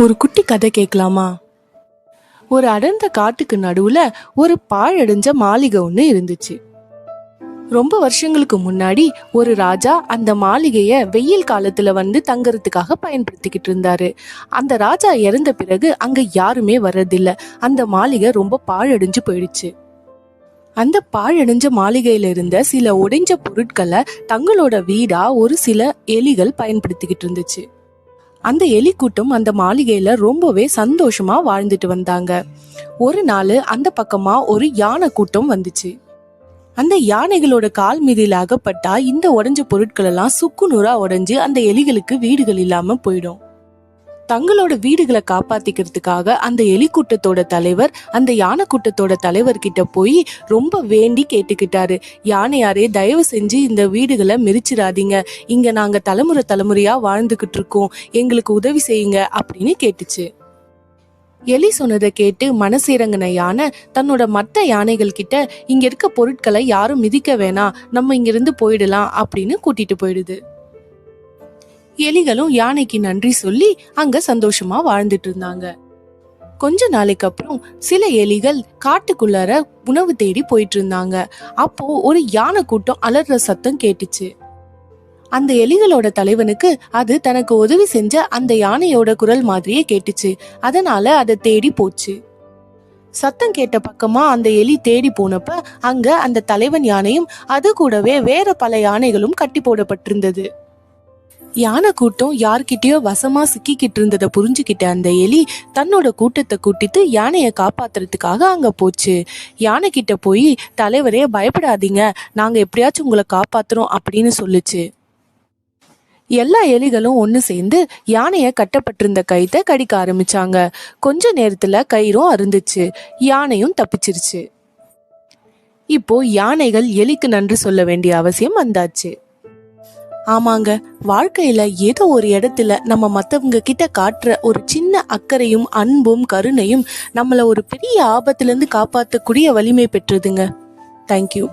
ஒரு குட்டி கதை கேட்கலாமா? ஒரு அடர்ந்த காட்டுக்கு நடுவுல ஒரு பாழடைஞ்ச மாளிகை ஒண்ணு இருந்துச்சு. ரொம்ப வருஷங்களுக்கு முன்னாடி ஒரு ராஜா அந்த மாளிகைய வெயில் காலத்துல வந்து தங்கறதுக்காக பயன்படுத்திக்கிட்டு இருந்தாரு. அந்த ராஜா இறந்த பிறகு அங்க யாருமே வர்றதில்ல. அந்த மாளிகை ரொம்ப பாழடைஞ்சு போயிடுச்சு. அந்த பாழடைஞ்ச மாளிகையில இருந்த சில உடைஞ்ச பொருட்களை தங்களோட வீடா ஒரு சில எலிகள் பயன்படுத்திக்கிட்டு இருந்துச்சு. அந்த எலி கூட்டம் அந்த மாளிகையில ரொம்பவே சந்தோஷமா வாழ்ந்துட்டு வந்தாங்க. ஒரு நாள் அந்த பக்கமா ஒரு யானை கூட்டம் வந்துச்சு. அந்த யானைகளோட கால் மீதில அகப்பட்டா இந்த உடைஞ்ச பொருட்கள் எல்லாம் சுக்கு நூறா உடைஞ்சு அந்த எலிகளுக்கு வீடுகள் இல்லாம போயிடும். தங்களோட வீடுகளை காப்பாத்திக்கிறதுக்காக அந்த எலி கூட்டத்தோட தலைவர் அந்த யானை கூட்டத்தோட தலைவர்கிட்ட போய் ரொம்ப வேண்டி கேட்டுக்கிட்டாரு. யானையாரே, தயவு செஞ்சு இந்த வீடுகளை மிதிச்சிடாதீங்க, இங்க நாங்க தலைமுறை தலைமுறையா வாழ்ந்துகிட்டு இருக்கோம், எங்களுக்கு உதவி செய்யுங்க அப்படின்னு கேட்டுச்சு. எலி சொன்னதை கேட்டு மனசு இறங்கின யானை தன்னோட மற்ற யானைகள் கிட்ட இங்க இருக்க பொருட்களை யாரும் மிதிக்க வேணாம், நம்ம இங்கிருந்து போயிடலாம் அப்படின்னு கூட்டிட்டு போயிடுது. எலிகளும் யானைக்கு நன்றி சொல்லி அங்க சந்தோஷமா வாழ்ந்துட்டு இருந்தாங்க. கொஞ்ச நாளைக்கு அப்புறம் சில எலிகள் காட்டுக்குள்ளார உணவு தேடி போயிட்டு இருந்தாங்க. அப்போ ஒரு யானை கூட்டம் அலற சத்தம் கேட்டுச்சு. அந்த எலிகளோட தலைவனுக்கு அது தனக்கு உதவி செஞ்ச அந்த யானையோட குரல் மாதிரியே கேட்டுச்சு. அதனால அதை தேடி போச்சு. சத்தம் கேட்ட பக்கமா அந்த எலி தேடி போனப்ப அங்க அந்த தலைவன் யானையும் அது கூடவே வேற பல யானைகளும் கட்டி போடப்பட்டிருந்தது. யானை கூட்டம் யார்கிட்டயோ வசமா சிக்கிக்கிட்டு இருந்ததை புரிஞ்சுக்கிட்ட அந்த எலி தன்னோட கூட்டத்தை கூட்டிட்டு யானைய காப்பாத்துறதுக்காக அங்க போச்சு. யானை கிட்ட போய், தலைவரே பயப்படாதீங்க, நாங்க எப்படியாச்சும் உங்களை காப்பாத்துறோம் அப்படின்னு சொல்லுச்சு. எல்லா எலிகளும் ஒண்ணு சேர்ந்து யானைய கட்டப்பட்டிருந்த கயித்தை கடிக்க ஆரம்பிச்சாங்க. கொஞ்ச நேரத்துல கயிறும் அருந்துச்சு. யானையும் தப்பிச்சிருச்சு. இப்போ யானைகள் எலிக்கு நன்றி சொல்ல வேண்டிய அவசியம் வந்தாச்சு. ஆமாங்க, வாழ்க்கையில ஏதோ ஒரு இடத்துல நம்ம மத்தவங்க கிட்ட காட்டுற ஒரு சின்ன அக்கறையும் அன்பும் கருணையும் நம்மள ஒரு பெரிய ஆபத்துல இருந்து காப்பாற்றக்கூடிய வலிமை பெற்றதுங்க. தேங்க்யூ.